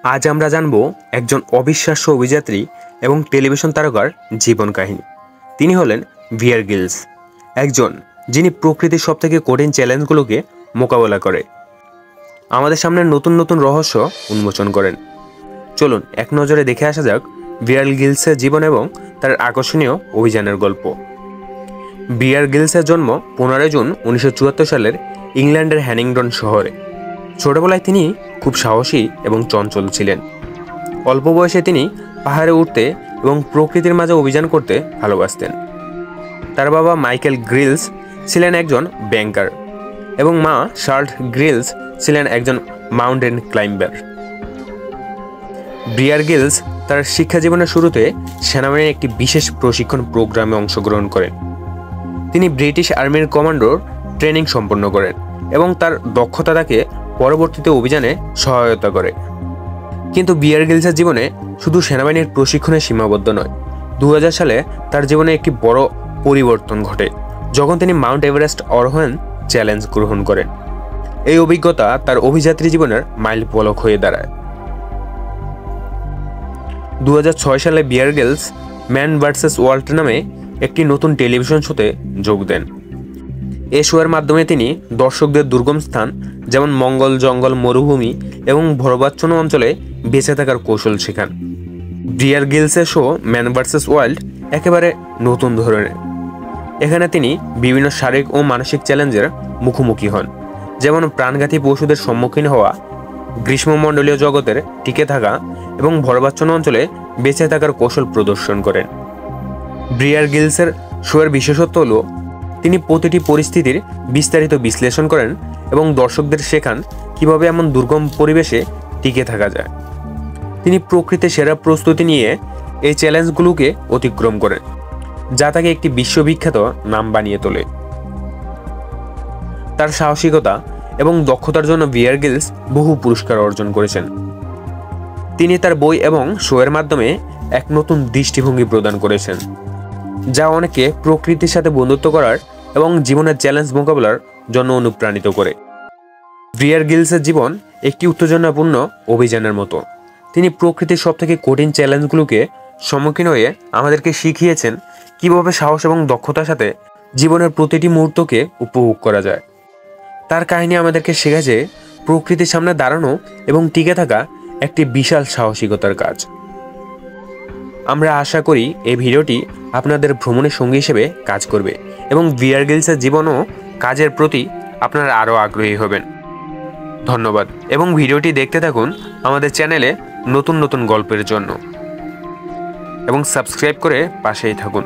আজ আমরা জানব একজন অবিশ্বাস্য অভিযাত্রী এবং টেলিভিশন তারকার জীবন কাহিনী। তিনি হলেন বিয়ার গ্রিলস, একজন যিনি প্রকৃতির সবথেকে কঠিন চ্যালেঞ্জগুলোকে মোকাবেলা করে আমাদের সামনে নতুন নতুন রহস্য উন্মোচন করেন। চলুন এক নজরে দেখে আসা যাক বিয়ার গ্রিলসের জীবন এবং তার আকর্ষণীয় অভিযানের গল্প। বিয়ার গ্রিলসের জন্ম 15 জুন 1974 সালের ইংল্যান্ডের হ্যানিংডন শহরে। ছোটবেলায় তিনি খুব সাহসী এবং চঞ্চল ছিলেন। অল্প বয়সে তিনি পাহাড়ে উঠতে এবং প্রকৃতির মাঝে অভিযান করতে ভালোবাসতেন। তার বাবা মাইকেল গ্রিলস ছিলেন একজন ব্যাংকার এবং মা শার্লট গ্রিলস ছিলেন একজন মাউন্টেন ক্লাইম্বার। বিয়ার গ্রিলস তার শিক্ষা জীবনের শুরুতে সেনাবাহিনীর একটি বিশেষ প্রশিক্ষণ প্রোগ্রামে অংশগ্রহণ করেন। তিনি ব্রিটিশ আর্মির কমান্ডোর ট্রেনিং সম্পন্ন করেন এবং তার দক্ষতা তাকে পরবর্তীতে অভিযানে সহায়তা করে। কিন্তু বিয়ার গ্রিলসের জীবনে শুধু সেনাবাহিনীর প্রশিক্ষণে সীমাবদ্ধ নয়। 2000 সালে তার জীবনে একটি বড় পরিবর্তন ঘটে যখন তিনি মাউন্ট এভারেস্ট আরোহণ চ্যালেঞ্জ গ্রহণ করেন। এই অভিজ্ঞতা তার অভিযাত্রী জীবনের মাইল ফলক হয়ে দাঁড়ায়। 2006 সালে Bear Grylls man versus world নামে একটি নতুন টেলিভিশন শোতে যোগ দেন। এই শোয়ের মাধ্যমে তিনি দর্শকদের দুর্গম স্থান যেমন মঙ্গল, জঙ্গল, মরুভূমি এবং ভরবাচ্ছন্ন অঞ্চলে বেঁচে থাকার কৌশল শেখান। বিয়ার গ্রিলসের শো ম্যান ভার্সেস ওয়ার্ল্ড একেবারে নতুন ধরনের। এখানে তিনি বিভিন্ন শারীরিক ও মানসিক চ্যালেঞ্জের মুখোমুখি হন, যেমন প্রাণঘাতী পশুদের সম্মুখীন হওয়া, গ্রীষ্মমণ্ডলীয় জগতের টিকে থাকা এবং ভরবাচ্ছন্ন অঞ্চলে বেঁচে থাকার কৌশল প্রদর্শন করেন। বিয়ার গ্রিলসের শোয়ের বিশেষত্ব হল তিনি প্রতিটি পরিস্থিতির বিস্তারিত বিশ্লেষণ করেন এবং দর্শকদের শেখান কিভাবে এমন দুর্গম পরিবেশে টিকে থাকা যায়। তিনি প্রকৃতির সেরা প্রস্তুতি নিয়ে এই চ্যালেঞ্জগুলোকে অতিক্রম করেন, যা তাকে একটি বিশ্ববিখ্যাত নাম বানিয়ে তোলে। তার সাহসিকতা এবং দক্ষতার জন্য বিয়ার গ্রিলস বহু পুরস্কার অর্জন করেছেন। তিনি তার বই এবং শোয়ের মাধ্যমে এক নতুন দৃষ্টিভঙ্গি প্রদান করেছেন, যা অনেকে প্রকৃতির সাথে বন্ধুত্ব করার এবং জীবনের চ্যালেঞ্জ মোকাবেলার জন্য অনুপ্রাণিত করে। বিয়ার গ্রিলসের জীবন একটি উত্তেজনাপূর্ণ অভিযানের মতো। তিনি প্রকৃতির সবথেকে কঠিন চ্যালেঞ্জগুলোকে সম্মুখীন হয়ে আমাদেরকে শিখিয়েছেন কিভাবে সাহস এবং দক্ষতার সাথে জীবনের প্রতিটি মুহূর্তকে উপভোগ করা যায়। তার কাহিনী আমাদেরকে শেখায় যে প্রকৃতির সামনে দাঁড়ানো এবং টিকে থাকা একটি বিশাল সাহসিকতার কাজ। আমরা আশা করি এই ভিডিওটি আপনাদের ভ্রমণের সঙ্গী হিসেবে কাজ করবে এবং বিয়ার গ্রিলসের জীবন ও কাজের প্রতি আপনারা আরও আগ্রহী হবেন। ধন্যবাদ এবং ভিডিওটি দেখতে থাকুন আমাদের চ্যানেলে নতুন নতুন গল্পের জন্য এবং সাবস্ক্রাইব করে পাশেই থাকুন।